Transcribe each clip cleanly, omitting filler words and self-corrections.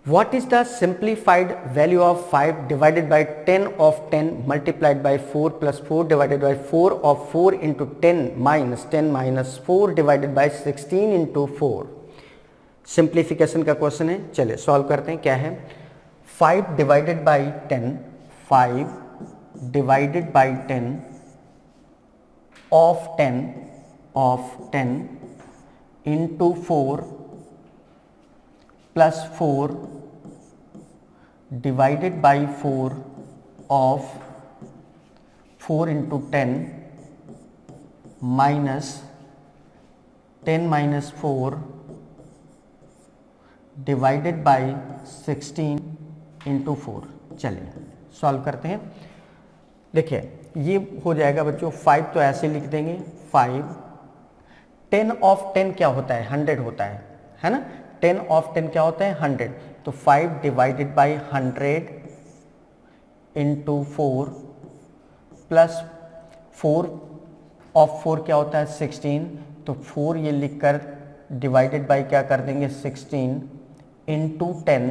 What is the simplified value of 5 divided by 10 of 10 multiplied by 4 plus 4 divided by 4 of 4 into 10 minus 4 divided by 16 into 4? Simplification का question है, चलिए solve करते हैं। क्या है? 5 divided by 10, 5 divided by 10 of 10 into 4 plus 4 divided by 4 of 4 into 10 minus 10 minus 4 divided by 16 into 4। चलिए solve करते हैं। देखिए ये हो जाएगा बच्चों, 5 तो ऐसे लिख देंगे 5, 10 ऑफ 10 क्या होता है? 100 होता है ना? 10 ऑफ 10 क्या होता है? 100। तो 5 divided by 100 into 4 plus 4 of 4 क्या होता है? 16। तो 4 ये लिखकर डिवाइडेड बाई क्या कर देंगे? 16 इंटू 10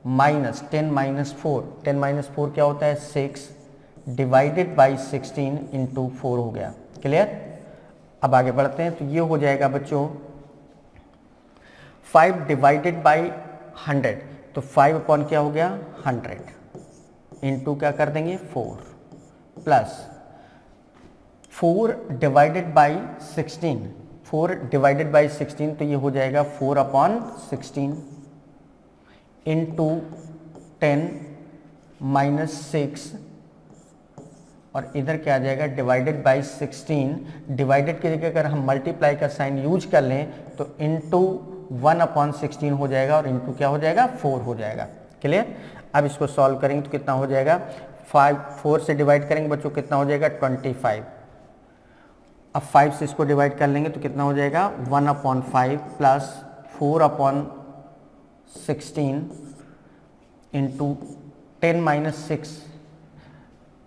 माइनस 10 माइनस 4, 10 माइनस 4 क्या होता है? 6 डिवाइडेड बाई 16 इंटू 4 हो गया। क्लियर? अब आगे बढ़ते हैं। तो ये हो जाएगा बच्चों 5 डिवाइडेड बाई 100, तो 5 अपॉन क्या हो गया? 100 इंटू क्या कर देंगे? 4 plus 4 divided by 16, 4 divided by 16 तो ये हो जाएगा 4 अपॉन 16 इंटू 10 माइनस 6, और इधर क्या आ जाएगा? Divided by 16। डिवाइडेड की जगह अगर हम मल्टीप्लाई का साइन यूज कर लें तो इंटू 1 अपॉन 16 हो जाएगा और इंटू क्या हो जाएगा? 4 हो जाएगा। क्लियर? अब इसको सॉल्व करेंगे तो कितना हो जाएगा? 4 से डिवाइड करेंगे बच्चों, कितना हो जाएगा? 25। अब 5 से इसको डिवाइड कर लेंगे तो कितना हो जाएगा? 1 upon 5 plus 4 upon 16 into 10 minus 6,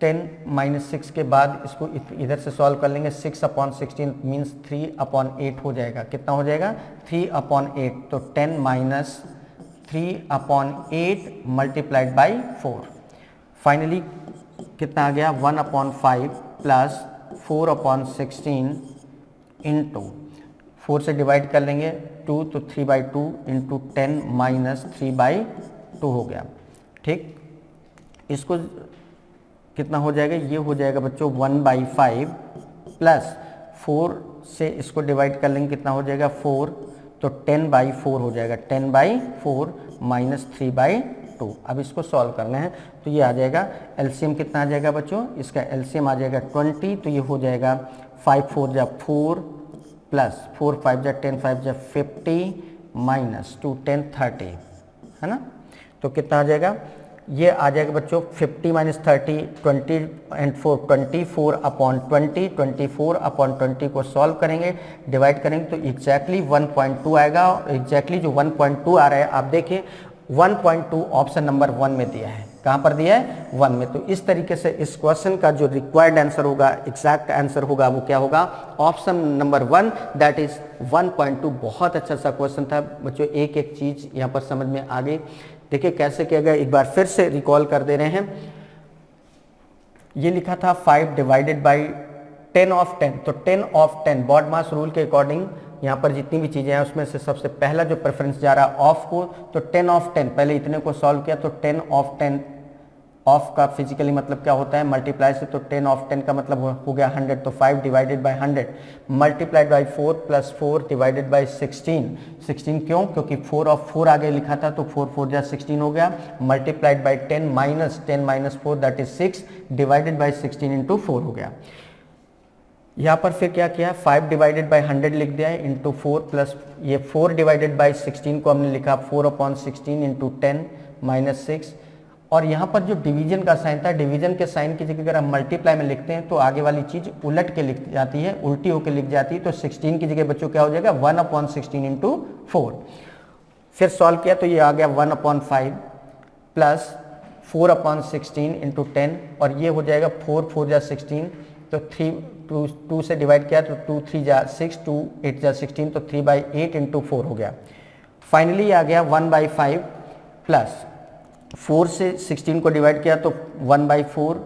10 minus 6 के बाद इसको इधर से सॉल्व कर लेंगे। 6 अपॉन 16 मीन्स 3 अपॉन 8 हो जाएगा। कितना हो जाएगा? 3 अपॉन 8। तो 10 minus 3 upon 8 multiplied by 4। Finally कितना आ गया? 1 अपॉन 5 प्लस 4 अपॉन 16 इंटू 4 से डिवाइड कर लेंगे 2, तो 3/2 इंटू 10 माइनस 3/2 हो गया। ठीक, इसको कितना हो जाएगा? ये हो जाएगा बच्चों 1/5 प्लस 4 से इसको डिवाइड कर लेंगे, कितना हो जाएगा? 4, तो 10/4 हो जाएगा। 10/4 माइनस 3/2। अब इसको सॉल्व करना है तो ये आ जाएगा, एलसीएम कितना आ जाएगा बच्चों? इसका एलसीएम आ जाएगा 20। तो ये हो जाएगा 5 4 जा 4 प्लस 4 5 जा 10 5 जा 50 माइनस 2 10 30, है ना? तो कितना आ जाएगा? ये आ जाएगा बच्चों 50 माइनस 30, 20 एंड 4 24 अपॉन 20, 24 अपॉन 20 को सॉल्व करेंगे, डिवाइड करेंगे तो एग्जैक्टली 1.2 आएगा। एग्जैक्टली जो 1.2 आ रहा है आप देखिए 1.2 ऑप्शन नंबर 1 में दिया है। कहाँ पर दिया है? 1 में। तो इस तरीके से इस क्वेश्चन का जो रिक्वायर्ड आंसर होगा, एग्जैक्ट आंसर होगा, वो क्या होगा? Option number 1, that is 1.2। बहुत अच्छा सा क्वेश्चन था बच्चों, एक एक चीज यहाँ पर समझ में आ गई। देखिए कैसे किया गया, एक बार फिर से रिकॉल कर दे रहे हैं। ये लिखा था 5 डिवाइडेड बाई 10 ऑफ 10, तो 10 ऑफ 10 बॉड मास रूल के अकॉर्डिंग यहाँ पर जितनी भी चीज़ें हैं उसमें से सबसे पहला जो प्रेफरेंस जा रहा है ऑफ को, तो 10 ऑफ 10 पहले इतने को सॉल्व किया तो 10 ऑफ 10, ऑफ का फिजिकली मतलब क्या होता है? मल्टीप्लाई से, तो 10 ऑफ 10 का मतलब हो गया 100, तो 5 divided by 100 multiplied by 4 plus 4 divided by 16 क्यों? क्योंकि 4 ऑफ 4 आगे लिखा था तो 4 4 जा 16 हो गया, multiplied by 10 minus 4 that is 6 divided by 16 into 4 हो गया। यहाँ पर फिर क्या किया? 5 डिवाइडेड बाई 100 लिख दिया है इंटू 4 प्लस ये 4 डिवाइडेड बाई 16 को हमने लिखा 4 अपॉन 16 इंटू 10 माइनस 6, और यहाँ पर जो डिवीजन का साइन था, डिवीजन के साइन की जगह अगर हम मल्टीप्लाई में लिखते हैं तो आगे वाली चीज उलट के लिख जाती है, उल्टी होकर लिख जाती है। तो 16 की जगह बच्चों क्या हो जाएगा? 1 अपॉन 16 इंटू 4। फिर सॉल्व किया तो ये आ गया 1 अपॉन 5 प्लस 4 अपॉन 16 इंटू 10, और ये हो जाएगा 4 4 जा 16, तो 2 से डिवाइड किया तो 2 3 जा 6, 2 8 जा 16, तो 3/8 इंटू 4 हो गया। फाइनली आ गया 1/5 प्लस 4 से 16 को डिवाइड किया तो 1/4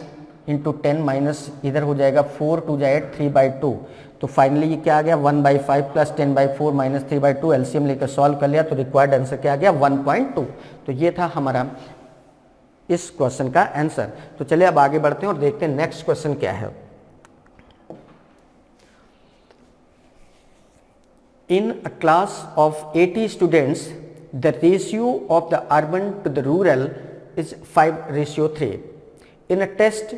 इंटू 10 माइनस इधर हो जाएगा 4 2 जाए 3/2, तो फाइनली ये क्या आ गया 1/5 प्लस 10/4 माइनस 3/2, एलसीएम लेकर सॉल्व कर लिया तो रिक्वायर्ड आंसर क्या आ गया 1.2। तो ये था हमारा इस क्वेश्चन का आंसर। तो चलिए अब आगे बढ़ते हैं और देखते हैं नेक्स्ट क्वेश्चन क्या है। In a class of 80 students, the ratio of the urban to the rural is 5:3. In a test,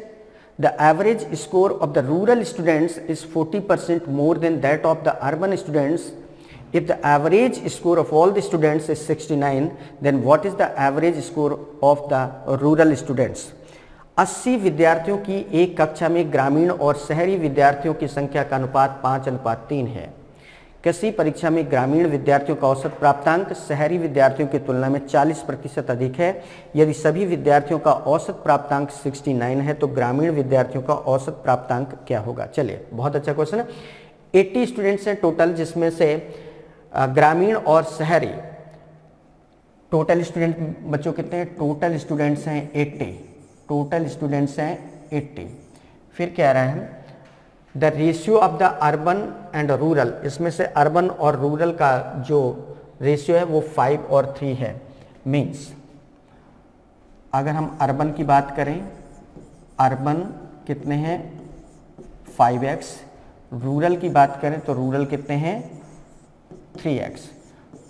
the average score of the rural students is 40% more than that of the urban students. If the average score of all the students is 69, then what is the average score of the rural students? 80 विद्यार्थियों की एक कक्षा में ग्रामीण और शहरी विद्यार्थियों की संख्या का अनुपात 5:3 है। किसी परीक्षा में ग्रामीण विद्यार्थियों का औसत प्राप्तांक शहरी विद्यार्थियों की तुलना में 40% अधिक है। यदि सभी विद्यार्थियों का औसत प्राप्तांक 69 है तो ग्रामीण विद्यार्थियों का औसत प्राप्तांक क्या होगा। चलिए बहुत अच्छा क्वेश्चन है। 80 स्टूडेंट्स हैं टोटल, जिसमें से ग्रामीण और शहरी टोटल स्टूडेंट बच्चों कितने हैं, टोटल स्टूडेंट्स हैं 80, टोटल स्टूडेंट्स हैं 80। फिर कह रहा है the ratio of the urban and rural, इसमें से अर्बन और रूरल का जो रेशियो है वो 5 और 3 है। मीन्स अगर हम अर्बन की बात करें, अर्बन कितने हैं 5x, रूरल की बात करें तो रूरल कितने हैं 3x,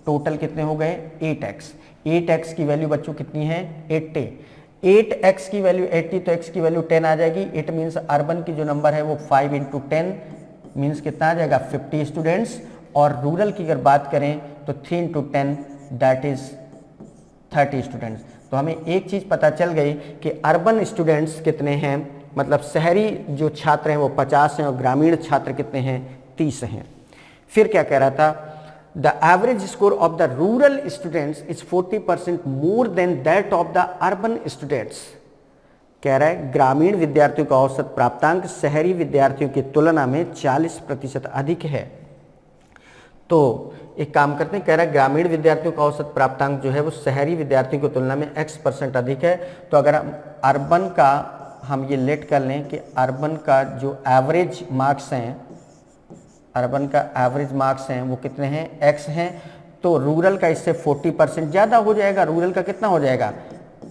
टोटल कितने हो गए 8x। 8x की वैल्यू बच्चों कितनी है 80, 8x की वैल्यू 80 तो x की वैल्यू 10 आ जाएगी। इट मीन्स अर्बन की जो नंबर है वो 5 इंटू 10 मीन्स कितना आ जाएगा 50 स्टूडेंट्स, और रूरल की अगर बात करें तो 3 इंटू 10 दैट इज 30 स्टूडेंट्स। तो हमें एक चीज़ पता चल गई कि अर्बन स्टूडेंट्स कितने हैं, मतलब शहरी जो छात्र हैं वो 50 हैं और ग्रामीण छात्र कितने हैं 30 हैं। फिर क्या कह रहा था, The average score of the rural students is 40% more than that of the urban students. कह रहा है ग्रामीण विद्यार्थियों का औसत प्राप्तांक शहरी विद्यार्थियों की तुलना में 40% अधिक है। तो एक काम करते हैं, कह रहा है ग्रामीण विद्यार्थियों का औसत प्राप्तांक जो है वो शहरी विद्यार्थियों की तुलना में x% अधिक है। तो अगर हम अर्बन का हम ये लेट कर लें कि अर्बन का जो एवरेज मार्क्स हैं, अर्बन का एवरेज मार्क्स हैं वो कितने हैं x हैं, तो रूरल का इससे 40% ज़्यादा हो जाएगा। रूरल का कितना हो जाएगा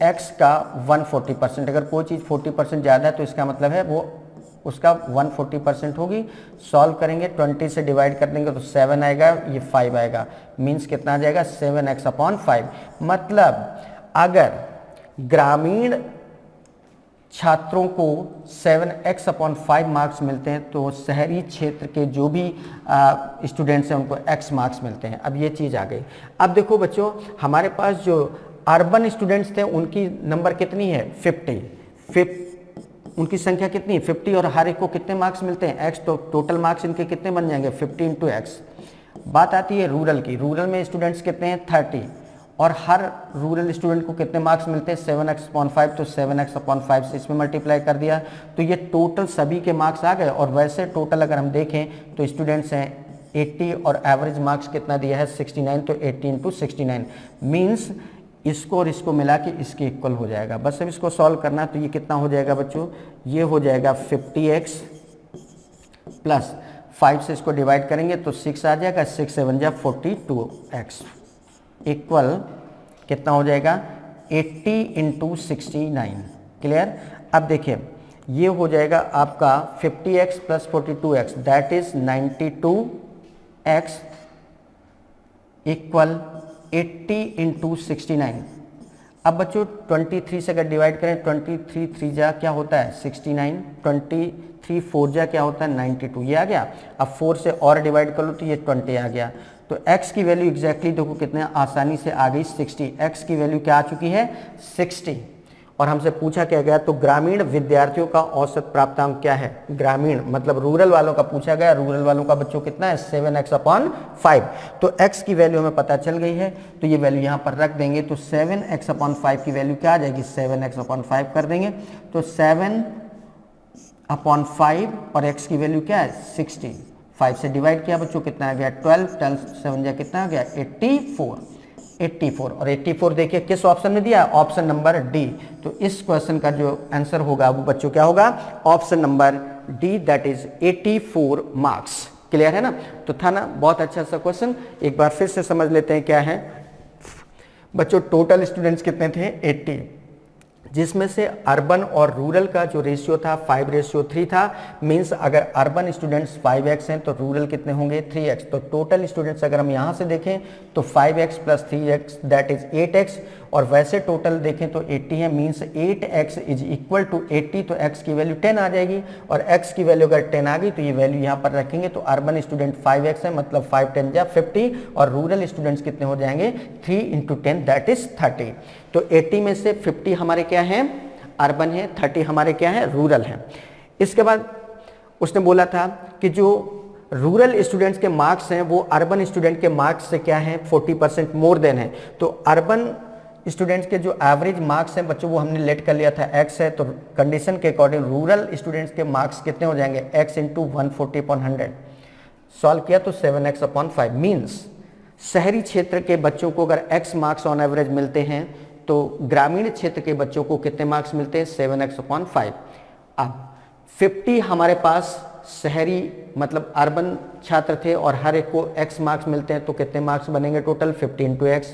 x का 140%। अगर कोई चीज़ 40% ज़्यादा है तो इसका मतलब है वो उसका 140% होगी। सॉल्व करेंगे 20 से डिवाइड कर देंगे तो 7 आएगा, ये 5 आएगा, मीन्स कितना आ जाएगा 7x/5। मतलब अगर ग्रामीण छात्रों को 7x/5 मार्क्स मिलते हैं तो शहरी क्षेत्र के जो भी स्टूडेंट्स हैं उनको x मार्क्स मिलते हैं। अब ये चीज़ आ गई। अब देखो बच्चों, हमारे पास जो अर्बन स्टूडेंट्स थे उनकी नंबर कितनी है 50, उनकी संख्या कितनी है 50, और हर एक को कितने मार्क्स मिलते हैं x, तो टोटल मार्क्स इनके कितने बन जाएंगे 50 इंटू x। बात आती है रूरल की, रूरल में स्टूडेंट्स कितने हैं 30, और हर रूरल स्टूडेंट को कितने मार्क्स मिलते हैं 7x/5, तो 7x/5 से इसमें मल्टीप्लाई कर दिया तो ये टोटल सभी के मार्क्स आ गए। और वैसे टोटल अगर हम देखें तो स्टूडेंट्स हैं 80 और एवरेज मार्क्स कितना दिया है 69, तो 80 इंटू 69 मीन्स इसको और इसको मिला के इसके इक्वल हो जाएगा। बस अब इसको सॉल्व करना, तो ये कितना हो जाएगा बच्चों, ये हो जाएगा 50x प्लस 5 से इसको डिवाइड करेंगे तो 6 आ जाएगा, 6 7 जा 42x इक्वल कितना हो जाएगा 80 इंटू 69। क्लियर। अब देखिए ये हो जाएगा आपका 50x plus 42x that is 92x equal 80 into 69। अब बच्चों 23 से अगर डिवाइड करें 23 3 जा क्या होता है 69, 23 4 जा क्या होता है 92, ये आ गया। अब 4 से और डिवाइड कर लो तो ये 20 आ गया। तो x की वैल्यू एग्जैक्टली देखो कितने आसानी से आ गई 60। x की वैल्यू क्या आ चुकी है 60। और हमसे पूछा क्या गया, तो ग्रामीण विद्यार्थियों का औसत प्राप्तांक क्या है, ग्रामीण मतलब रूरल वालों का पूछा गया। रूरल वालों का बच्चों कितना है 7x/5। तो x की वैल्यू हमें पता चल गई है, तो ये वैल्यू यहाँ पर रख देंगे तो 7x/5 की वैल्यू क्या आ जाएगी 7x/5 कर देंगे तो 7/5 और x की वैल्यू क्या है 60। 5 से डिवाइड किया बच्चों कितना आ गया 12, 12 7 जा कितना आ गया 84। 84 और 84 देखिए किस ऑप्शन में दिया है, ऑप्शन नंबर डी। तो इस क्वेश्चन का जो आंसर होगा वो बच्चों क्या होगा, option number D, that is 84 marks. Clear है ना। तो था ना बहुत अच्छा सा क्वेश्चन। एक बार फिर से समझ लेते हैं क्या है बच्चों। टोटल स्टूडेंट्स कितने थे, 80, जिसमें से अर्बन और रूरल का जो रेशियो था 5:3 था। मींस अगर अर्बन स्टूडेंट्स 5x हैं तो रूरल कितने होंगे, 3x। तो टोटल स्टूडेंट्स अगर हम यहाँ से देखें तो 5x plus 3x that is 8x, और वैसे टोटल देखें तो 80 है। Means 8x is equal to 80, तो x की वैल्यू 10 आ जाएगी, और x की वैल्यू अगर 10 आ गई तो ये वैल्यू यहाँ पर रखेंगे। तो अर्बन स्टूडेंट 5x है, मतलब 5 10 जा 50, और रूरल स्टूडेंट्स कितने हो जाएंगे, 3 × 10 दैट इज 30। तो 80 में से 50 हमारे क्या है, अर्बन है, 30 हमारे क्या है, रूरल है। इसके बाद उसने बोला था कि जो रूरल स्टूडेंट्स के मार्क्स हैं वो अर्बन स्टूडेंट के मार्क्स से क्या है, 40% मोर देन है। तो अर्बन स्टूडेंट्स के जो एवरेज मार्क्स हैं बच्चों वो हमने लेट कर लिया था x है, तो कंडीशन के अकॉर्डिंग रूरल स्टूडेंट्स के मार्क्स कितने हो जाएंगे, x × 140/100। सॉल्व किया तो 7x/5 मीन्स शहरी क्षेत्र के बच्चों को अगर x मार्क्स ऑन एवरेज मिलते हैं तो ग्रामीण क्षेत्र के बच्चों को कितने मार्क्स मिलते हैं, 7x/5। अब 50 हमारे पास शहरी मतलब अर्बन छात्र थे और हर एक को x मार्क्स मिलते हैं, तो कितने मार्क्स बनेंगे टोटल, 50 × x।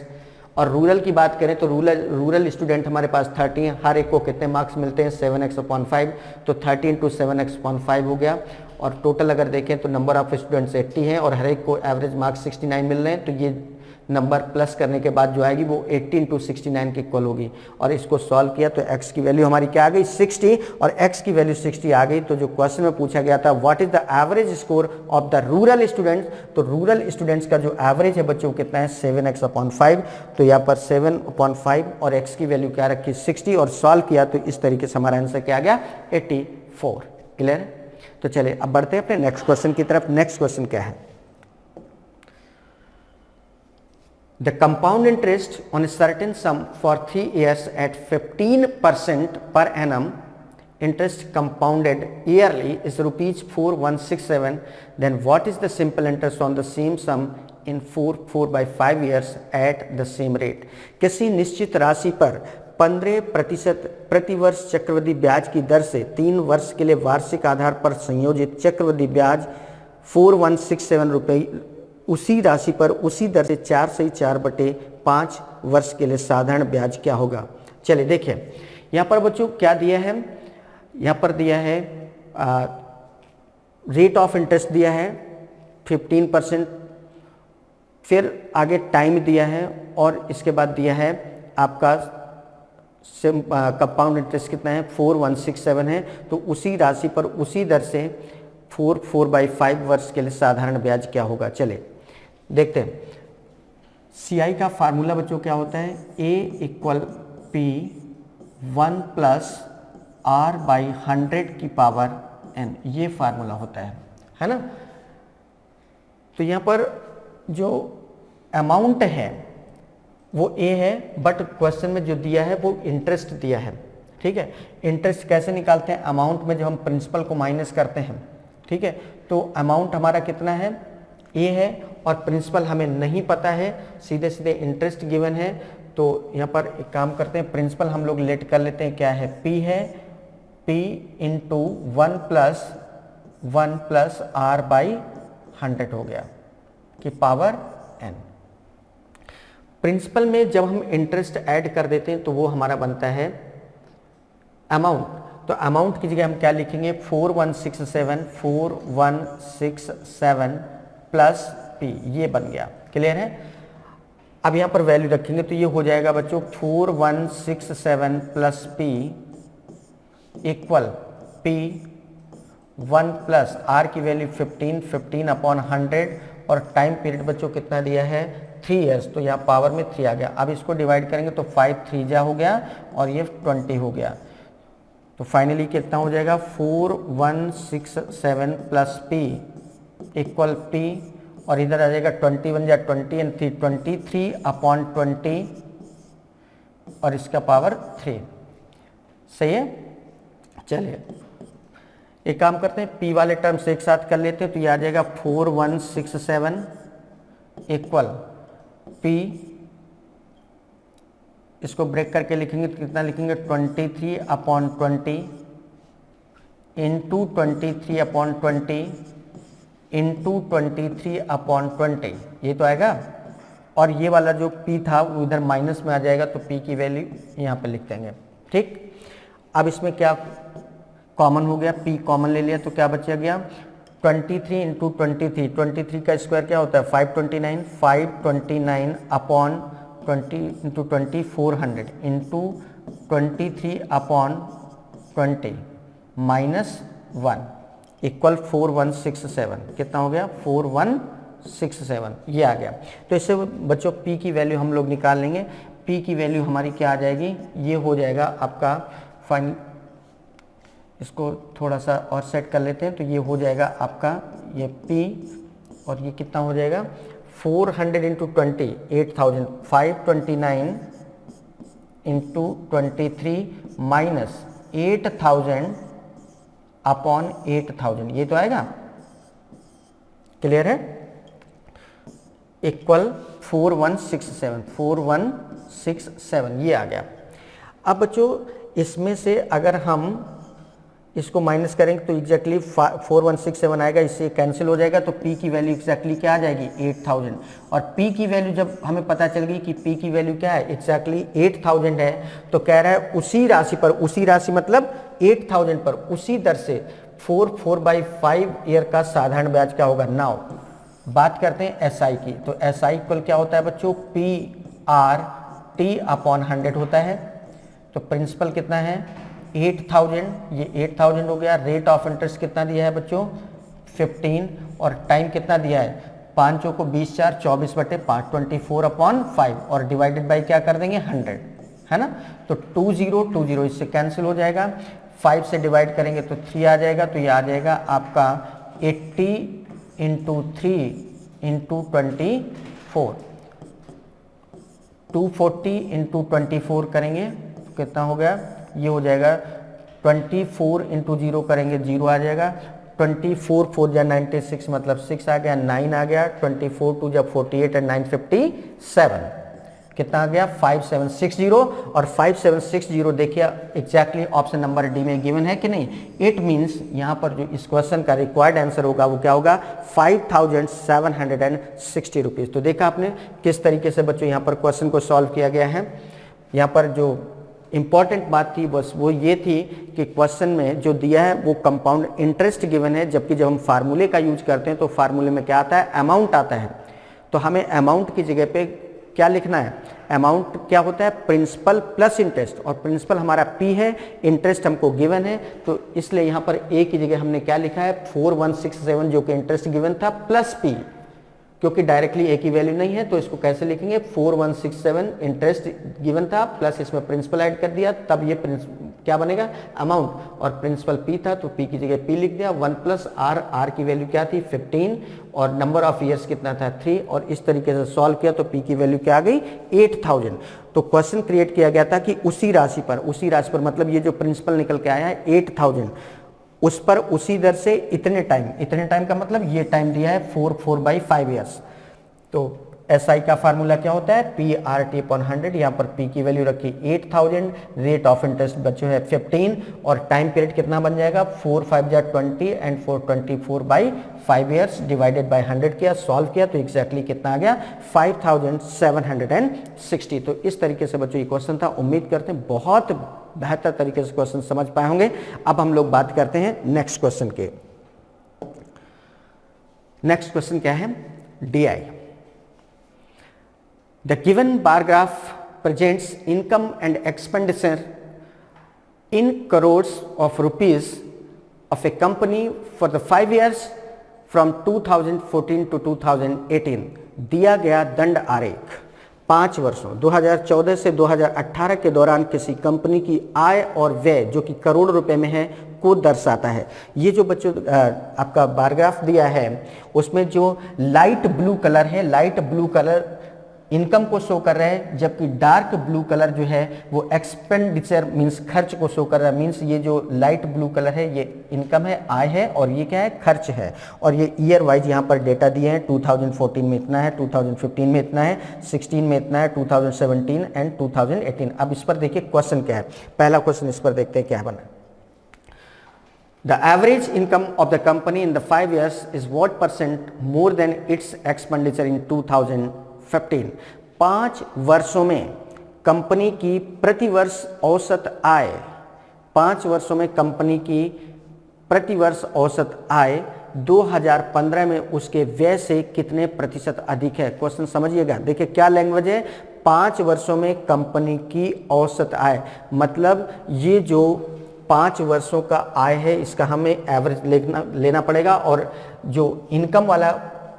और रूरल की बात करें तो रूरल स्टूडेंट हमारे पास 30 हैं, हर एक को कितने मार्क्स मिलते हैं, 7x/5। तो 30 × 7x/5 हो गया। और टोटल अगर देखें तो नंबर ऑफ स्टूडेंट्स 80 हैं और हर एक को एवरेज मार्क्स 69 मिल रहे हैं। तो ये नंबर प्लस करने के बाद जो आएगी वो 80 × 69 के इक्वल होगी। और इसको सॉल्व किया तो x की वैल्यू हमारी क्या आ गई, 60, और x की वैल्यू 60 आ गई। तो जो क्वेश्चन में पूछा गया था what is the average score of the rural students, तो रूरल स्टूडेंट्स का जो एवरेज है बच्चों कितना है, 7x/5। तो यहाँ पर 7/5 और x की वैल्यू क्या रखी, 60, और सॉल्व किया तो इस तरीके से हमारा आंसर क्या आ गया, 84। क्लियर है। तो चलिए अब बढ़ते हैं अपने नेक्स्ट क्वेश्चन की तरफ। नेक्स्ट क्वेश्चन क्या है, the compound interest on a certain sum for 3 years at 15% per annum interest compounded yearly is rupees 4167, then what is the simple interest on the same sum in 4/5 years at the same rate। किसी निश्चित राशि पर 15% प्रतिवर्ष चक्रवृद्धि ब्याज की दर से 3 वर्ष के लिए वार्षिक आधार पर संयोजित चक्रवृद्धि ब्याज 4167 रुपये, उसी राशि पर उसी दर से 4/4/5 वर्ष के लिए साधारण ब्याज क्या होगा। चलिए देखिए यहाँ पर बच्चों क्या दिया है, यहाँ पर दिया है रेट ऑफ इंटरेस्ट दिया है 15%, फिर आगे टाइम दिया है, और इसके बाद दिया है आपका कंपाउंड इंटरेस्ट कितना है, 4167 है। तो उसी राशि पर उसी दर से 4/5 वर्ष के लिए साधारण ब्याज क्या होगा। चले देखते हैं। CI का फार्मूला बच्चों क्या होता है, A = P 1 + R/100⁴ ये फार्मूला होता है ना। तो यहाँ पर जो अमाउंट है वो A है, बट क्वेश्चन में जो दिया है वो इंटरेस्ट दिया है। ठीक है, इंटरेस्ट कैसे निकालते हैं, अमाउंट में जब हम प्रिंसिपल को माइनस करते हैं, ठीक है, तो अमाउंट हमारा कितना है, A है, और प्रिंसिपल हमें नहीं पता है, सीधे सीधे इंटरेस्ट गिवन है। तो यहाँ पर एक काम करते हैं, प्रिंसिपल हम लोग लेट कर लेते हैं, क्या है, P है, P × 1 + R/100 हो गया कि पावर n। प्रिंसिपल में जब हम इंटरेस्ट ऐड कर देते हैं तो वो हमारा बनता है अमाउंट। तो अमाउंट की जगह हम क्या लिखेंगे, 4167 प्लस P, ये बन गया। क्लियर है। अब यहाँ पर वैल्यू रखेंगे तो ये हो जाएगा बच्चों 4167 plus P equal P 1 + R की वैल्यू 15/100, और टाइम पीरियड बच्चों कितना दिया है, 3 इयर्स। तो यहाँ पावर में 3 आ गया। अब इसको डिवाइड करेंगे तो 5 3 जा हो गया, और ये 20 हो गया। तो फाइनली कितना हो जाएगा, 4167 प्लस P इक्वल P, और इधर आ जाएगा 21 जा 20 एंड 3 23/20, और इसका पावर 3। सही है। चलिए एक काम करते हैं, P वाले टर्म्स एक साथ कर लेते हैं, तो ये आ जाएगा 4167 इक्वल P इसको ब्रेक करके लिखेंगे तो कितना लिखेंगे 23/20 इंटू 23/20 इंटू 23/20, ये तो आएगा। और ये वाला जो p था वो इधर माइनस में आ जाएगा, तो p की वैल्यू यहाँ पे लिख देंगे। ठीक, अब इसमें क्या कॉमन हो गया, p कॉमन ले लिया तो क्या बचा गया 23 इंटू 23 का स्क्वायर क्या होता है 529, 529/20 इंटू 20 400 इंटू 23/20 माइनस 1 इक्वल 4167, कितना हो गया 4167, ये आ गया। तो इससे बच्चों p की वैल्यू हम लोग निकाल लेंगे। p की वैल्यू हमारी क्या आ जाएगी, ये हो जाएगा आपका फाइनल, इसको थोड़ा सा और सेट कर लेते हैं, तो ये हो जाएगा आपका ये p, और ये कितना हो जाएगा 400 इंटू 20 8000, 529 इंटू 23 माइनस 8000/8000, ये तो आएगा। क्लियर है, इक्वल 4167 ये आ गया। अब बच्चों इसमें से अगर हम इसको माइनस करेंगे तो एग्जैक्टली 4167 आएगा, इससे कैंसिल हो जाएगा, तो p की वैल्यू एग्जैक्टली क्या आ जाएगी 8000। और p की वैल्यू जब हमें पता चल गई कि p की वैल्यू क्या है एग्जैक्टली 8000 है, तो कह रहा है उसी राशि पर, उसी राशि मतलब 8000 पर उसी दर से 4/5 ईयर का साधारण ब्याज क्या होगा। नाउ बात करते हैं SI की, तो SI इक्वल क्या होता है बच्चों PRT/100 होता है। तो प्रिंसिपल कितना है 8000, ये 8000 हो गया। रेट ऑफ इंटरेस्ट कितना दिया है बच्चों 15, और टाइम कितना दिया है 5 को 20 4 24/5 24/5, और डिवाइडेड बाई क्या कर देंगे 100, है ना। तो 20 इससे कैंसिल हो जाएगा, 5 से डिवाइड करेंगे तो 3 आ जाएगा, तो ये आ जाएगा आपका 80 इंटू 3 इंटू 24, 240 इंटू 24 करेंगे तो कितना हो गया, ये हो जाएगा 24 इंटू 0 करेंगे 0 आ जाएगा, 24 4 जा 96 मतलब 6 आ गया, 9 आ गया, 24 2 जब 48 एंड 9 57, कितना आ गया 5760। और 5760 देखिए एग्जैक्टली ऑप्शन नंबर डी में गिवन है कि नहीं। इट मींस यहाँ पर जो इस क्वेश्चन का रिक्वायर्ड आंसर होगा वो क्या होगा 5760 रुपीज़। तो देखा आपने किस तरीके से बच्चों यहाँ पर क्वेश्चन को सॉल्व किया गया है। यहाँ पर जो इंपॉर्टेंट बात थी बस वो ये थी कि क्वेश्चन में जो दिया है वो कंपाउंड इंटरेस्ट गिवन है, जबकि जब हम फार्मूले का यूज करते हैं तो फार्मूले में क्या आता है अमाउंट आता है। तो हमें अमाउंट की जगह पे क्या लिखना है, अमाउंट क्या होता है प्रिंसिपल प्लस इंटरेस्ट, और प्रिंसिपल हमारा p है, इंटरेस्ट हमको गिवन है, तो इसलिए यहाँ पर a की जगह हमने क्या लिखा है 4167 जो कि इंटरेस्ट गिवन था प्लस p, क्योंकि डायरेक्टली a की वैल्यू नहीं है तो इसको कैसे लिखेंगे 4167 इंटरेस्ट गिवन था प्लस इसमें प्रिंसिपल ऐड कर दिया, तब ये क्या बनेगा अमाउंट, और प्रिंसिपल p था तो p की जगह p लिख दिया, 1 प्लस r की वैल्यू क्या थी 15 और नंबर ऑफ ईयर्स कितना था 3, और इस तरीके से सॉल्व किया तो p की वैल्यू क्या आ गई 8000। तो क्वेश्चन क्रिएट किया गया था कि उसी राशि पर मतलब ये जो प्रिंसिपल निकल के आया है 8000 उस पर उसी दर से इतने टाइम का मतलब ये टाइम दिया है 4/5 ईयर्स। तो SI का फार्मूला क्या होता है PRT/100, यहाँ पर P की वैल्यू रखी 8000, रेट ऑफ इंटरेस्ट बच्चों है 15, और टाइम पीरियड कितना बन जाएगा 4 5 जा 20 एंड 4/5 ईयर्स डिवाइडेड बाय 100 किया, सॉल्व किया तो एग्जैक्टली कितना आ गया 5760। तो इस तरीके से बच्चों ये क्वेश्चन था। उम्मीद करते हैं बहुत बेहतर तरीके से क्वेश्चन समझ पाए होंगे। अब हम लोग बात करते हैं नेक्स्ट क्वेश्चन के। नेक्स्ट क्वेश्चन क्या है DI। The given bar graph presents income and expenditure in crores of rupees of a company for the 5 years from 2014 to 2018। दिया गया दंड आरेख 5 वर्षों 2014 से 2018 के दौरान किसी कंपनी की आय और व्यय जो कि करोड़ रुपए में है को दर्शाता है। ये जो बच्चों आपका बार ग्राफ दिया है उसमें जो लाइट ब्लू कलर है, लाइट ब्लू कलर इनकम को शो कर रहे हैं, जबकि डार्क ब्लू कलर जो है वो एक्सपेंडिचर मींस खर्च को शो कर रहा है। मींस ये जो लाइट ब्लू कलर है ये इनकम है, आय है, और ये क्या है, खर्च है। और ये ईयर वाइज यहाँ पर डेटा दिए हैं, 2014 में इतना है, 2015 में इतना है, 16 में इतना है, 2017 एंड 2018। अब इस पर देखिए क्वेश्चन क्या है। पहला क्वेश्चन इस पर देखते हैं क्या बना। The average income of the company in the 5 years is what % more than its expenditure in 2015? 5 वर्षों में कंपनी की प्रतिवर्ष औसत आय, 5 वर्षों में कंपनी की प्रतिवर्ष औसत आय 2015 में उसके व्यय से कितने प्रतिशत अधिक है। क्वेश्चन समझिएगा, देखिए क्या लैंग्वेज है। 5 वर्षों में कंपनी की औसत आय, मतलब ये जो 5 वर्षों का आय है इसका हमें एवरेज लेना पड़ेगा। और जो इनकम वाला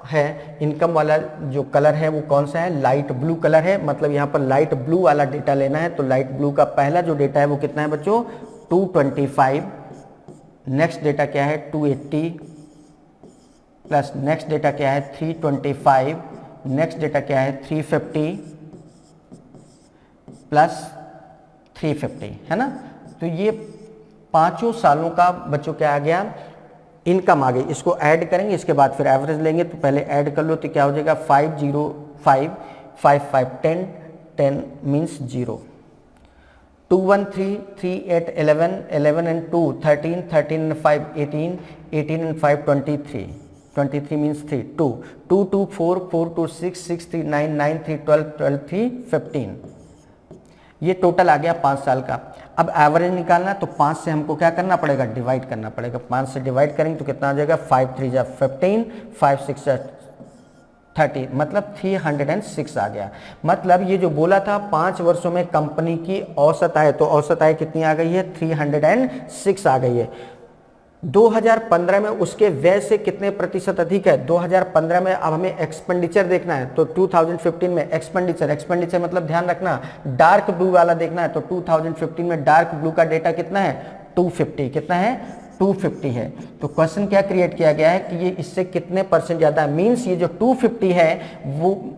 है, इनकम वाला जो कलर है वो कौन सा है, लाइट ब्लू कलर है। मतलब यहाँ पर लाइट ब्लू वाला डेटा लेना है। तो लाइट ब्लू का पहला जो डेटा है वो कितना है बच्चों, 225। नेक्स्ट डेटा क्या है, 280 प्लस नेक्स्ट डेटा क्या है, 325। नेक्स्ट डेटा क्या है, 350 प्लस 350, है ना। तो ये 5 सालों का बच्चों क्या आ गया, इनकम आ गई। इसको ऐड करेंगे, इसके बाद फिर एवरेज लेंगे। तो पहले ऐड कर लो तो क्या हो जाएगा, 505 5 5 10 10 means 0, 2 1 3 3 8 11 11 and 2 13 13 and 5 18 18 and 5 23 23 means 3 2 2 2 4 4 2 6 6 3 9 9 3 12 12 3 15। ये टोटल आ गया 5 साल का। अब एवरेज निकालना है तो 5 से हमको क्या करना पड़ेगा, डिवाइड करना पड़ेगा। 5 से डिवाइड करेंगे तो कितना आ जाएगा, 5 3 जा 15 5 6 जा 30, मतलब 306 आ गया। मतलब ये जो बोला था 5 वर्षों में कंपनी की औसत आय, तो औसत आय कितनी आ गई है, 306 आ गई है। 2015 में उसके व्यय से कितने प्रतिशत अधिक है, 2015 में अब हमें एक्सपेंडिचर देखना है। तो 2015 में एक्सपेंडिचर मतलब ध्यान रखना डार्क ब्लू वाला देखना है। तो 2015 में डार्क ब्लू का डेटा कितना है, 250। कितना है, 250 है। तो क्वेश्चन क्या क्रिएट किया गया है कि ये इससे कितने परसेंट ज्यादा है। मींस ये जो 250 है वो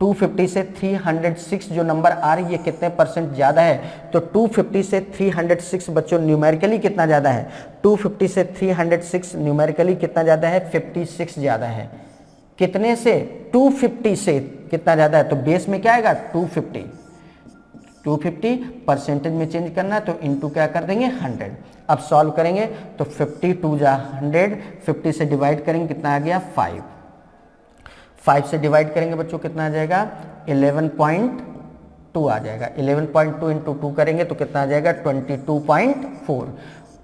250 से 306 जो नंबर आ रही है कितने परसेंट ज्यादा है। तो 250 से 306 बच्चों न्यूमेरिकली कितना ज्यादा है, 250 से 306 न्यूमेरिकली कितना ज्यादा है, 56 ज्यादा है। कितने से, 250 से कितना ज्यादा है, तो बेस में क्या आएगा, 250 परसेंटेज में चेंज करना है तो इनटू क्या कर देंगे, 100। अब सॉल्व करेंगे तो 52 जा 100, 50 से डिवाइड करेंगे कितना आ गया, 5 से डिवाइड करेंगे बच्चों कितना आ जाएगा, 11.2 आ जाएगा। 11.2 इंटू 2 करेंगे तो कितना आ जाएगा, 22.4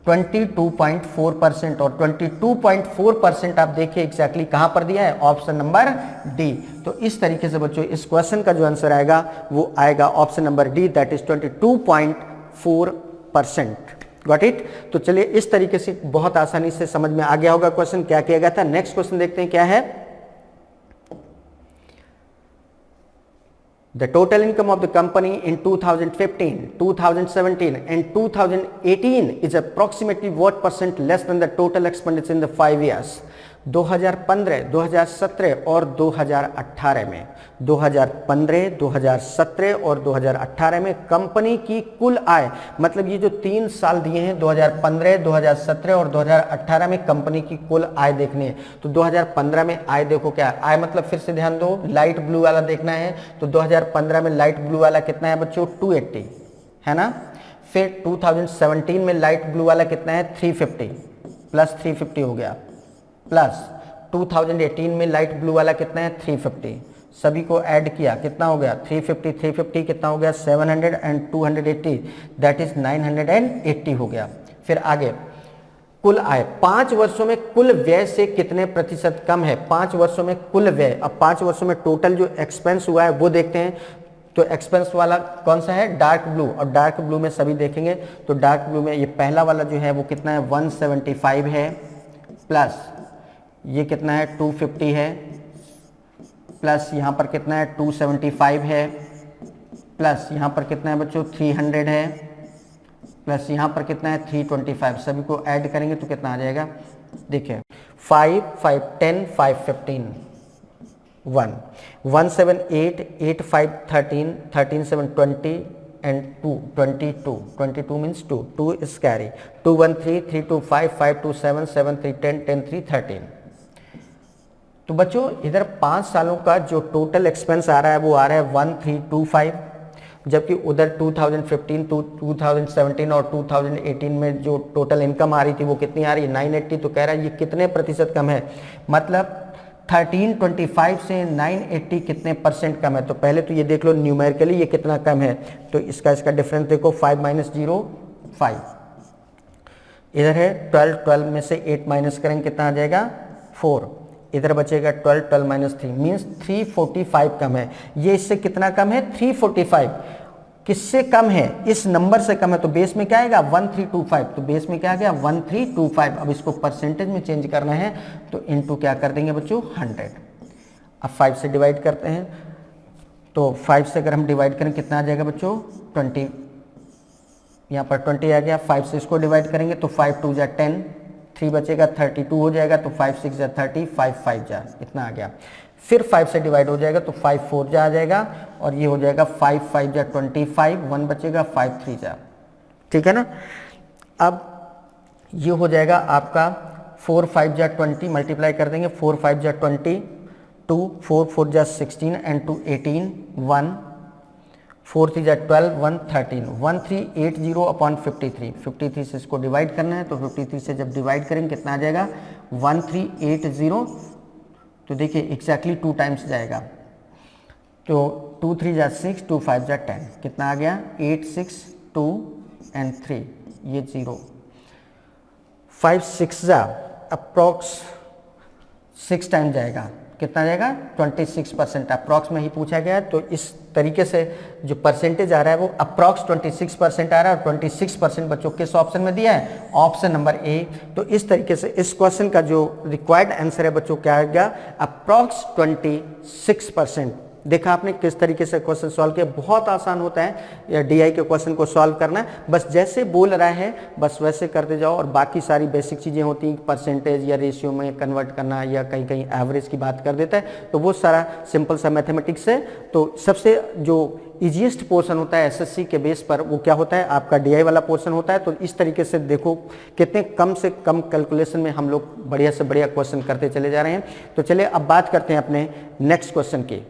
22.4%। और 22.4% आप देखिए एग्जैक्टली कहां पर दिया है, ऑप्शन नंबर डी। तो इस तरीके से बच्चों इस क्वेश्चन का जो आंसर आएगा वो आएगा option number D, that is 22.4%। Got it. तो चलिए इस तरीके से बहुत आसानी से समझ में आ गया होगा क्वेश्चन क्या किया गया था। नेक्स्ट क्वेश्चन देखते हैं क्या है। The total income of the company in 2015, 2017 and 2018 is approximately what % less than the total expenditure in the 5 years? 2015, 2017 और 2018 में, 2015, 2017 और 2018 में कंपनी की कुल आय, मतलब ये जो 3 साल दिए हैं 2015, 2017 और 2018 में कंपनी की कुल आय देखनी है। तो 2015 में आय देखो क्या आय, मतलब फिर से ध्यान दो लाइट ब्लू वाला देखना है। तो 2015 में लाइट ब्लू वाला कितना है बच्चों, 280 है ना। फिर 2017 में लाइट ब्लू वाला कितना है, 350 प्लस 350 हो गया, प्लस 2018 में लाइट ब्लू वाला कितना है, 350। सभी को ऐड किया कितना हो गया, 350 350 कितना हो गया, 700 एंड 280 दैट इज 980 हो गया। फिर आगे कुल आय 5 वर्षों में कुल व्यय से कितने प्रतिशत कम है, 5 वर्षों में कुल व्यय। अब 5 वर्षों में टोटल जो एक्सपेंस हुआ है वो देखते हैं। तो एक्सपेंस वाला कौन सा है, डार्क ब्लू, और डार्क ब्लू में सभी देखेंगे। तो डार्क ब्लू में ये पहला वाला जो है वो कितना है, 175 है, प्लस ये कितना है, 250 है, प्लस यहाँ पर कितना है, 275 है, प्लस यहाँ पर कितना है बच्चों, 300 है, प्लस यहाँ पर कितना है, 325। सभी को ऐड करेंगे तो कितना आ जाएगा, देखिए 5 5 10 5 15 1 1 7 8 8 5 13 13 7 20 and 2 22 22 means 2 2 is carry 2 1 3 3 2 5 5 2 7 7 3 10 10 3 13। तो बच्चों इधर 5 सालों का जो टोटल एक्सपेंस आ रहा है वो आ रहा है 1325, जबकि उधर 2015 to 2017 और 2018 में जो टोटल इनकम आ रही थी वो कितनी आ रही है 980। तो कह रहा है ये कितने प्रतिशत कम है, मतलब 1325 से 980 कितने परसेंट कम है। तो पहले तो ये देख लो न्यूमेरिकली ये कितना कम है, तो इसका डिफरेंस देखो 5 माइनस 0 5, इधर है 12 12 में से 8 माइनस करेंगे कितना आ जाएगा 4, इधर बचेगा 12 12 माइनस 3 मीन्स 345 कम है। ये इससे कितना कम है 345, किससे कम है इस नंबर से कम है। तो बेस में क्या आएगा 1325, तो बेस में क्या आ गया 1325। अब इसको परसेंटेज में चेंज करना है तो इनटू क्या कर देंगे बच्चों 100। अब 5 से डिवाइड करते हैं, तो 5 से अगर हम डिवाइड करें कितना आ जाएगा बच्चों 20, यहाँ पर 20 आ गया। 5 से इसको डिवाइड करेंगे तो 5 2 जा 10, 3 बचेगा 32 हो जाएगा, तो 5 6 जा 30, 5 5 जा इतना आ गया। फिर 5 से डिवाइड हो जाएगा तो 5 4 जा आ जाएगा, और ये हो जाएगा 5 5 जा 25, 1 बचेगा 5 3 जा, ठीक है ना। अब ये हो जाएगा आपका 4 5 जा 20, मल्टीप्लाई कर देंगे 4 5 जा 20, 2 4 4 जा 16 एंड 2 18, 1 4 3 जा 12, 1 13, 1380 अपॉन 53, 53 से इसको डिवाइड करना है, तो 53 से जब डिवाइड करेंगे कितना आ जाएगा 1380। तो देखिए एग्जैक्टली 2 टाइम्स जाएगा, तो 2 3 जा 6, 2 5 जा 10, कितना आ गया 8 6 2 एंड 3, ये 0, 5 6 जा अप्रॉक्स 6 टाइम जाएगा, कितना जाएगा 26%। अप्रॉक्स में ही पूछा गया है, तो इस तरीके से जो परसेंटेज आ रहा है वो अप्रॉक्स 26% आ रहा है, और 26% बच्चों किस ऑप्शन में दिया है ऑप्शन नंबर ए। तो इस तरीके से इस क्वेश्चन का जो रिक्वायर्ड आंसर है बच्चों क्या आएगा अप्रॉक्स 26%। देखा आपने किस तरीके से क्वेश्चन सॉल्व किया, बहुत आसान होता है डीआई के क्वेश्चन को सॉल्व करना, बस जैसे बोल रहा है बस वैसे करते जाओ, और बाकी सारी बेसिक चीज़ें होती हैं परसेंटेज या रेशियो में कन्वर्ट करना, या कहीं कहीं एवरेज की बात कर देता है, तो वो सारा सिंपल सा मैथमेटिक्स है। तो सबसे जो ईजीएस्ट पोर्शन होता है एसएससी के बेस पर वो क्या होता है आपका डीआई वाला पोर्शन होता है। तो इस तरीके से देखो कितने कम से कम कैलकुलेशन में हम लोग बढ़िया से बढ़िया क्वेश्चन करते चले जा रहे हैं। तो चलिए अब बात करते हैं अपने नेक्स्ट क्वेश्चन की।